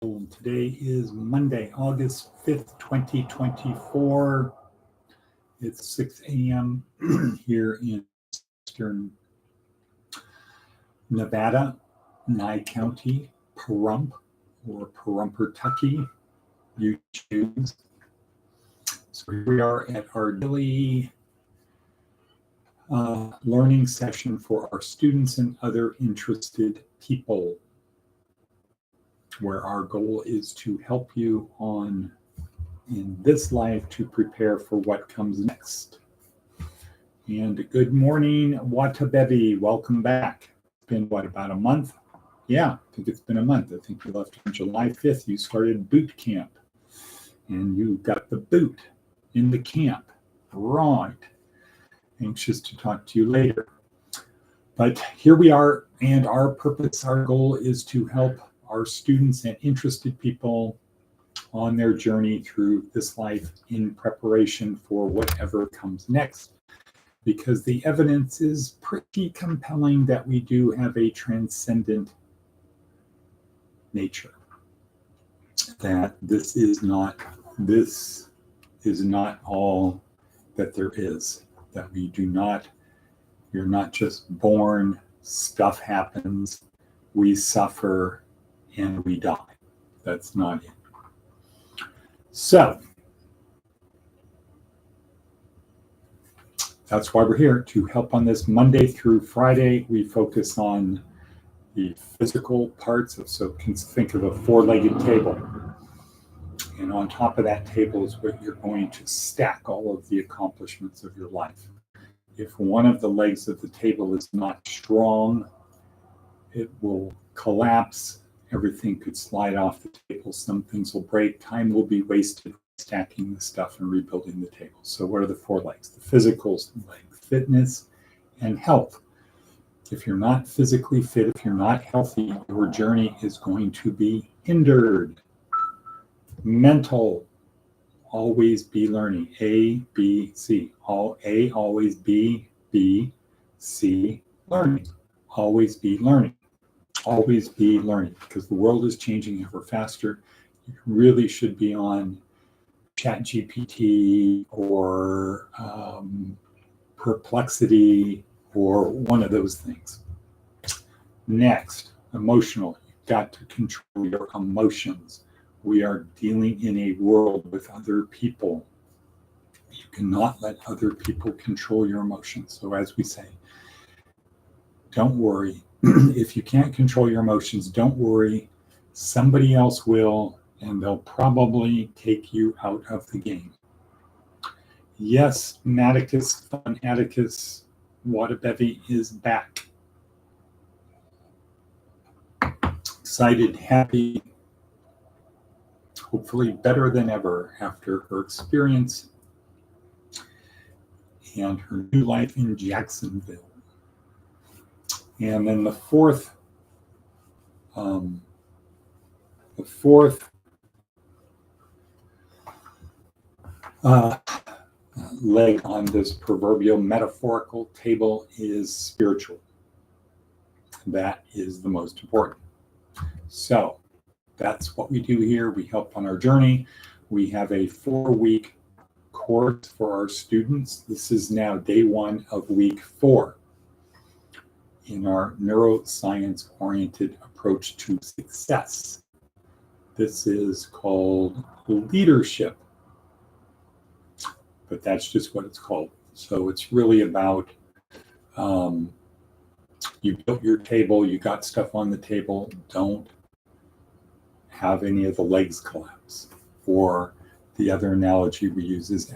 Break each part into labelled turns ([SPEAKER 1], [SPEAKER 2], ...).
[SPEAKER 1] Today is Monday, August 5th, 2024. It's 6 a.m. here in Eastern Nevada, Nye County, Pahrump or Pahrumpertucky, you choose. So here we are at our daily learning session for our students and other interested people, where our goal is to help you in this life to prepare for what comes next. And good morning, Watabebi. Welcome back. It's been, about a month? Yeah, I think it's been a month. I think you left on July 5th. You started boot camp, and you got the boot in the camp. Right. Anxious to talk to you later. But here we are, and our purpose, our goal is to help our students and interested people on their journey through this life in preparation for whatever comes next, because the evidence is pretty compelling that we do have a transcendent nature, that this is not all that there is, that you're not just born, stuff happens, we suffer, and we die. That's not it. So that's why we're here, to help on this Monday through Friday. We focus on the physical parts of, so think of a four-legged table. And on top of that table is what you're going to stack all of the accomplishments of your life. If one of the legs of the table is not strong, it will collapse. Everything could slide off the table. Some things will break. Time will be wasted stacking the stuff and rebuilding the table. So what are the four legs? The physical leg, fitness and health. If you're not physically fit, if you're not healthy, your journey is going to be hindered. Mental, always be learning. A, B, C. A, always B, C, learning. Always be learning. Always be learning, because the world is changing ever faster. You really should be on ChatGPT or Perplexity or one of those things. Next, emotional. You've got to control your emotions. We are dealing in a world with other people. You cannot let other people control your emotions. So as we say, don't worry. If you can't control your emotions, don't worry. Somebody else will, and they'll probably take you out of the game. Yes, Maticus, Fun Atticus, Watabevi is back. Excited, happy, hopefully better than ever after her experience and her new life in Jacksonville. And then the fourth leg on this proverbial metaphorical table is spiritual. That is the most important. So that's what we do here. We help on our journey. We have a 4-week course for our students. This is now day 1 of week 4. In our neuroscience-oriented approach to success. This is called leadership, but that's just what it's called. So it's really about, you built your table, you got stuff on the table, don't have any of the legs collapse. Or the other analogy we use is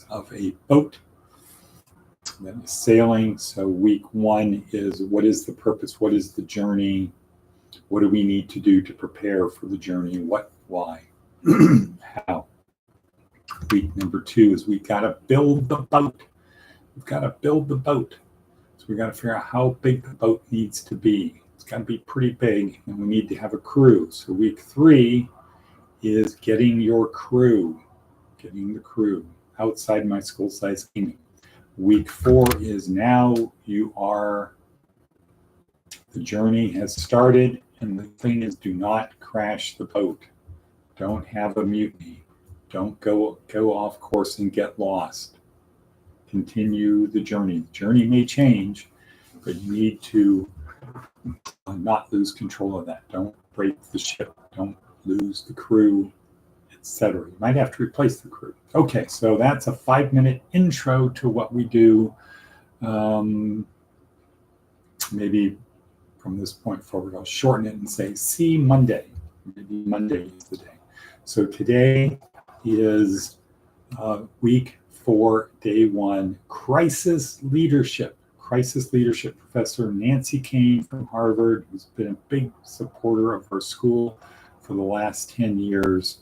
[SPEAKER 1] of a boat. Then sailing. So week 1 is, what is the purpose? What is the journey? What do we need to do to prepare for the journey? What, why, how? Week number 2 is we got to build the boat. We've got to build the boat. So we got to figure out how big the boat needs to be. It's got to be pretty big, and we need to have a crew. So week 3 is getting the crew outside my school-size kingdom. Week 4 is now the journey has started And the thing is, do not crash the boat. Don't have a mutiny. Don't go off course and get lost. Continue the journey. The journey may change, but you need to not lose control of that. Don't break the ship. Don't lose the crew, etc. You might have to replace the crew. Okay, so that's a 5-minute intro to what we do. Maybe from this point forward, I'll shorten it and say, see Monday. Maybe Monday is the day. So today is week 4, day 1, crisis leadership. Crisis leadership professor Nancy Kane from Harvard, who's been a big supporter of her school for the last 10 years,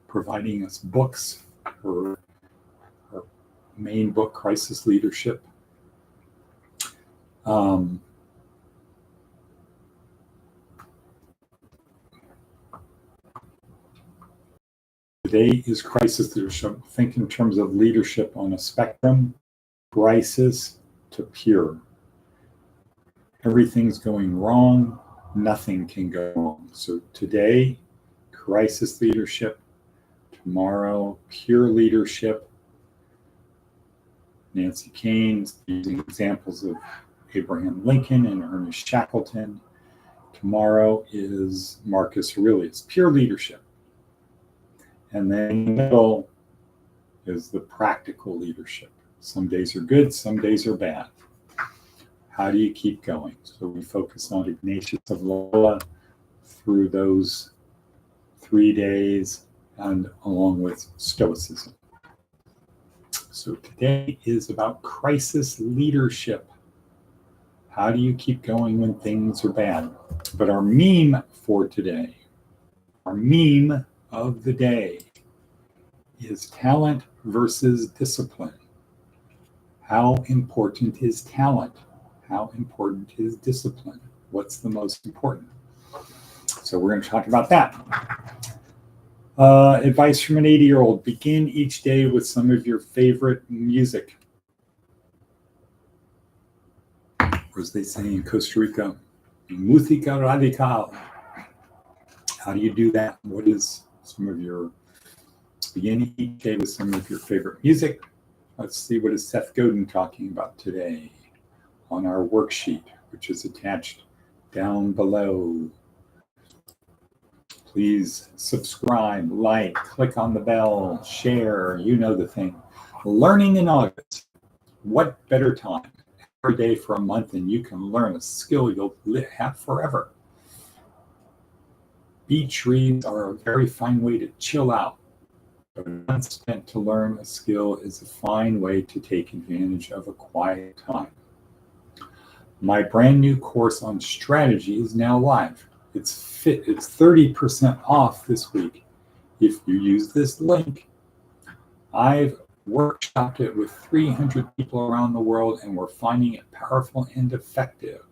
[SPEAKER 1] providing us books. Her main book, Crisis Leadership. Today is crisis leadership. Think in terms of leadership on a spectrum, crisis to pure. Everything's going wrong, nothing can go wrong. So today, crisis leadership. Tomorrow, pure leadership. Nancy Kane, using examples of Abraham Lincoln and Ernest Shackleton. Tomorrow is Marcus Aurelius, pure leadership. And then in the middle is the practical leadership. Some days are good, some days are bad. How do you keep going? So we focus on Ignatius of Loyola through those 3 days and along with Stoicism. So today is about crisis leadership. How do you keep going when things are bad? But our meme for today, our meme of the day is talent versus discipline. How important is talent? How important is discipline? What's the most important? So we're going to talk about that. Advice from an 80-year-old. Begin each day with some of your favorite music. Or as they say in Costa Rica, música radical. How do you do that? What is some of your, begin each day with some of your favorite music. Let's see, what is Seth Godin talking about today on our worksheet, which is attached down below. Please subscribe, like, click on the bell, share, you know the thing. Learning in August. What better time? Every day for a month, and you can learn a skill you'll have forever. Beach reads are a very fine way to chill out. But time spent to learn a skill is a fine way to take advantage of a quiet time. My brand new course on strategy is now live. It's 30% off this week. If you use this link, I've workshopped it with 300 people around the world, and we're finding it powerful and effective.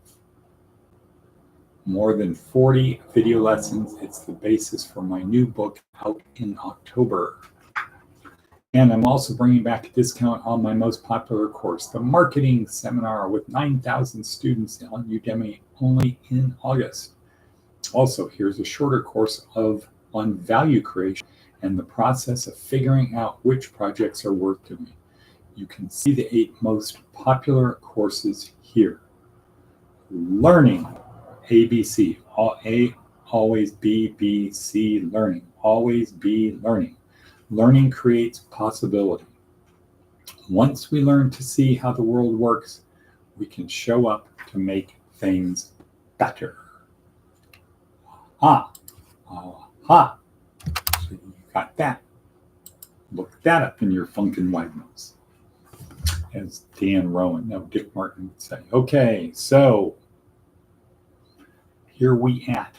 [SPEAKER 1] More than 40 video lessons. It's the basis for my new book out in October. And I'm also bringing back a discount on my most popular course, the marketing seminar with 9,000 students on Udemy only in August. Also, here's a shorter course on value creation and the process of figuring out which projects are worth doing. You can see the 8 most popular courses here. Learning, ABC, always be, B, C, learning, always be learning. Learning creates possibility. Once we learn to see how the world works, we can show up to make things better. Aha. So you got that. Look that up in your Funkin' Wagons, as Dick Martin would say. Okay, so here we at.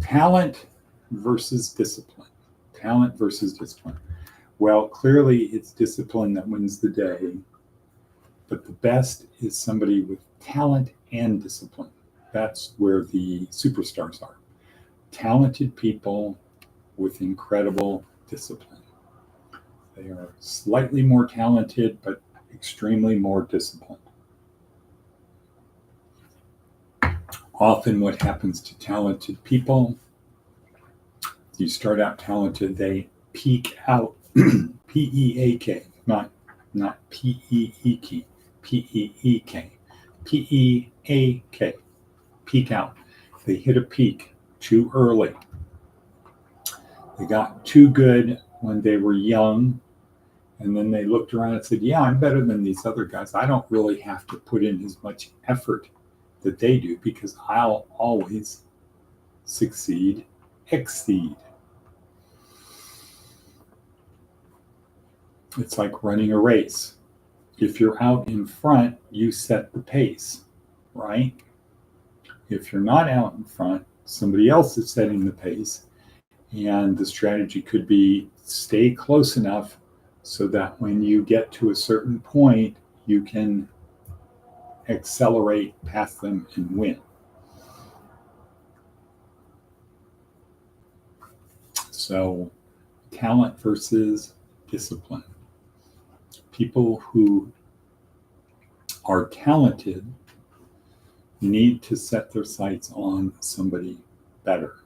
[SPEAKER 1] Talent versus discipline. Talent versus discipline. Well, clearly it's discipline that wins the day, but the best is somebody with talent and discipline. That's where the superstars are. Talented people with incredible discipline. They are slightly more talented, but extremely more disciplined. Often what happens to talented people, you start out talented, they peak out, P-E-A-K, not P-E-E-K, P-E-E-K, P-E-A-K, peak out. They hit a peak too early. They got too good when they were young, and then they looked around and said, yeah, I'm better than these other guys. I don't really have to put in as much effort that they do because I'll always succeed, exceed. It's like running a race. If you're out in front, you set the pace, right? If you're not out in front, somebody else is setting the pace. And the strategy could be stay close enough so that when you get to a certain point, you can accelerate past them and win. So, talent versus discipline. People who are talented need to set their sights on somebody better,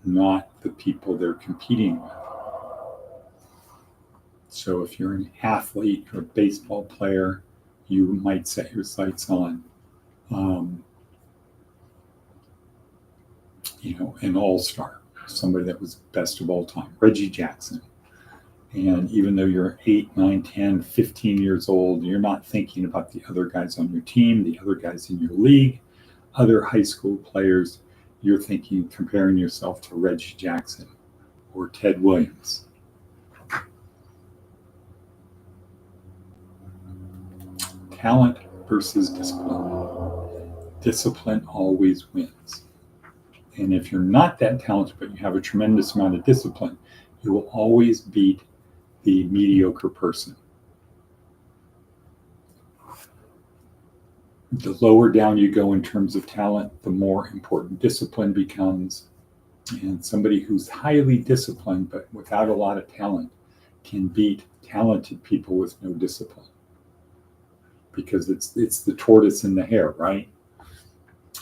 [SPEAKER 1] not the people they're competing with. So if you're an athlete or a baseball player, you might set your sights on, an all-star, somebody that was best of all time, Reggie Jackson. And even though you're 8, 9, 10, 15 years old, you're not thinking about the other guys on your team, the other guys in your league, other high school players. You're thinking, comparing yourself to Reggie Jackson or Ted Williams. Talent versus discipline. Discipline always wins. And if you're not that talented, but you have a tremendous amount of discipline, you will always beat the mediocre person. The lower down you go in terms of talent, the more important discipline becomes. And somebody who's highly disciplined but without a lot of talent can beat talented people with no discipline. Because it's the tortoise and the hare, right?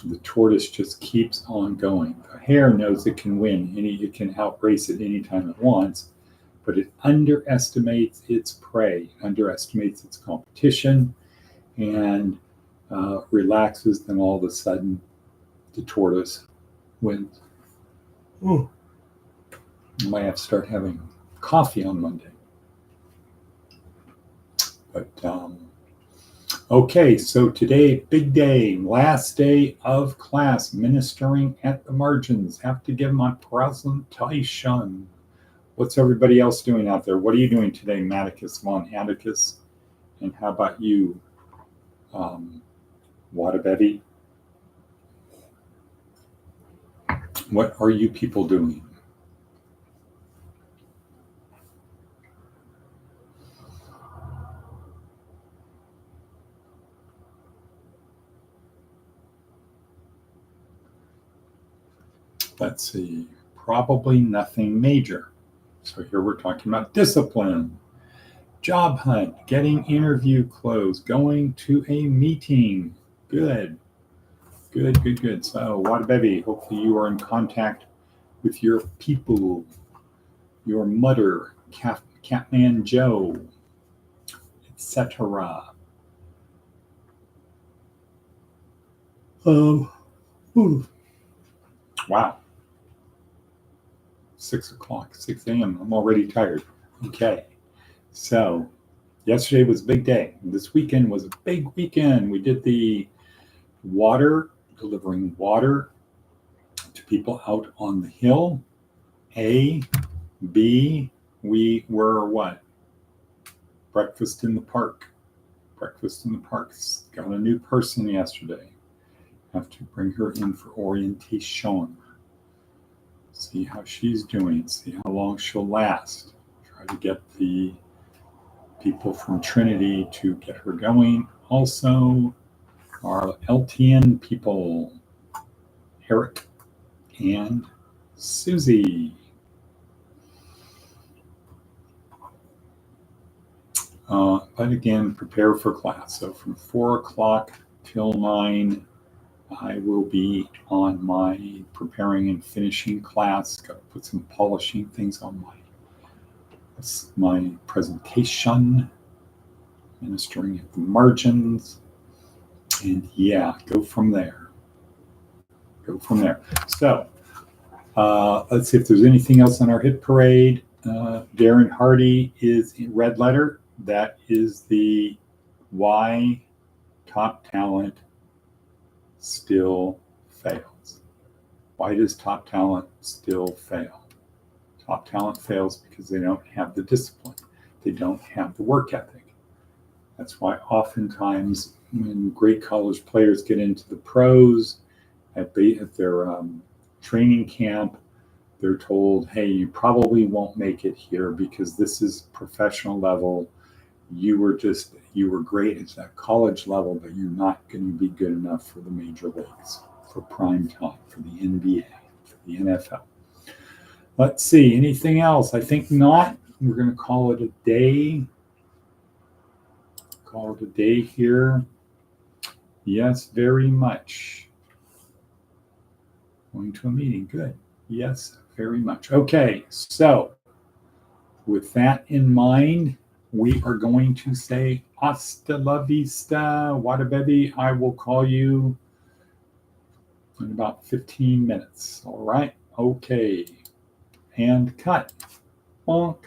[SPEAKER 1] The tortoise just keeps on going. The hare knows it can win, it can outrace it anytime it wants, but it underestimates its prey, underestimates its competition, and relaxes. Then all of a sudden, the tortoise wins. Ooh. I might have to start having coffee on Monday. But okay, so today, big day, last day of class, ministering at the margins. Have to give my presentation. What's everybody else doing out there? What are you doing today, Maticus von Atticus? And how about you, Wadabevi? What are you people doing? Let's see, probably nothing major. So here we're talking about discipline, job hunt, getting interview closed, going to a meeting. Good. So, Wadabevi, hopefully you are in contact with your people, your mother, Catman Joe, etc. Wow. 6 o'clock, 6 a.m. I'm already tired. Okay. So yesterday was a big day. This weekend was a big weekend. We did the delivering water to people out on the hill. A, B, we were what? Breakfast in the park. Breakfast in the parks. Got a new person yesterday. Have to bring her in for orientation. See how she's doing. See how long she'll last. Try to get the people from Trinity to get her going. Also, our LTN people, Eric and Susie. But again, prepare for class. So from 4 o'clock till 9, I will be on my preparing and finishing class. Got to put some polishing things on my presentation, ministering at the margins, and yeah, go from there. So let's see if there's anything else on our hit parade. Darren Hardy is in red letter. That is the why top talent still fails. Why does top talent still fail? Top talent fails because they don't have the discipline. They don't have the work ethic. That's why oftentimes when great college players get into the pros at their training camp, they're told, hey, you probably won't make it here because this is professional level. You were great at that college level, but you're not going to be good enough for the major leagues, for prime time, for the NBA, for the NFL. Let's see, anything else? I think not. We're going to call it a day. Call it a day here. Yes, very much. Going to a meeting, good. Yes, very much. Okay, so with that in mind, we are going to say hasta la vista, wada baby. I will call you in about 15 minutes. All right, okay. And cut. Bonk.